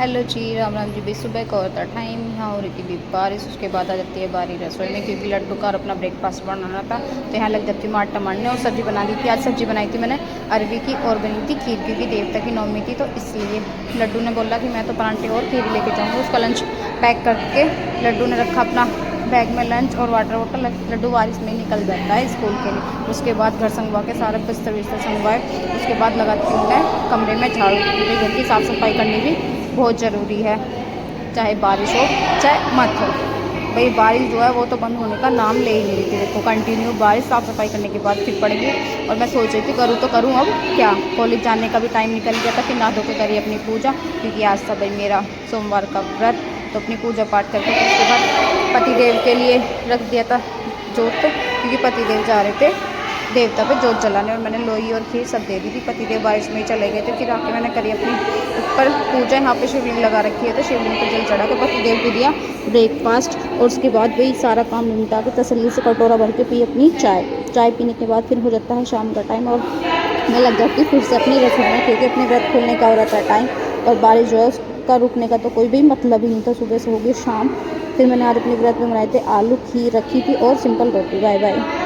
Hello जी, राम राम जी। भी सुबह का होता टाइम, यहाँ हो रही थी भी बारिश। उसके बाद आ जाती है बारी रसोई में, क्योंकि लड्डू का और अपना ब्रेकफास्ट बनाना था। तो यहाँ लग जाती हूँ मार टमाटने और सब्ज़ी बना दी थी। आज सब्ज़ी बनाई थी मैंने अरबी की और बनी थी खीर, क्योंकि देवता की नवमी थी। तो इसलिए लड्डू ने बोला कि मैं तो परांठे और खीर लेके जाऊँगा। उसका लंच पैक करके लड्डू ने रखा अपना बैग में लंच और वाटर बॉटल। लड्डू बारिश में निकल जाता है स्कूल के लिए। उसके बाद घर संगवा के सारा बिस्तर विस्तर संगवाए। उसके बाद लगाती हूँ मैं कमरे में झाड़ू, क्योंकि घर की साफ़ सफाई करनी भी बहुत ज़रूरी है, चाहे बारिश हो चाहे मत हो। भाई बारिश जो है वो तो बंद होने का नाम ले ही नहीं रही थी। देखो कंटिन्यू बारिश, साफ़ सफाई करने के बाद फिर पड़ गई। और मैं सोच रही थी करूँ तो करूँ अब क्या। कॉलेज जाने का भी टाइम निकल गया था। फिर नहा धो के करी अपनी पूजा, क्योंकि आज था भाई मेरा सोमवार का व्रत। तो अपनी पूजा पाठ करके फिर उसके बाद पतिदेव के लिए रख दिया था जोत, क्योंकि पतिदेव जा रहे थे देवता पे जोत जलाने। और मैंने लोई और खीर सब दे दी थी। पतिदेव बारिश में ही चले गए थे। फिर आके मैंने करी अपनी ऊपर पूजा। यहाँ पे शिवलिंग लगा रखी है, तो शिवलिंग पर जल चढ़ा के पतिदेव को दिया ब्रेकफास्ट। और उसके बाद वही सारा काम निपटा के तसल्ली से कटोरा भर के पी अपनी चाय पीने के बाद फिर हो जाता है शाम का टाइम। और मैं लग जाती हूँ फिर से अपनी रसोई में, क्योंकि अपने व्रत खोलने का हो रहा था टाइम। और बारिश जो है उसका रुकने का तो कोई भी मतलब ही नहीं था। सुबह से होगी शाम। फिर मैंने आज अपने व्रत में बनाए थे आलू खीर रखी थी और सिंपल रोटी। Bye bye.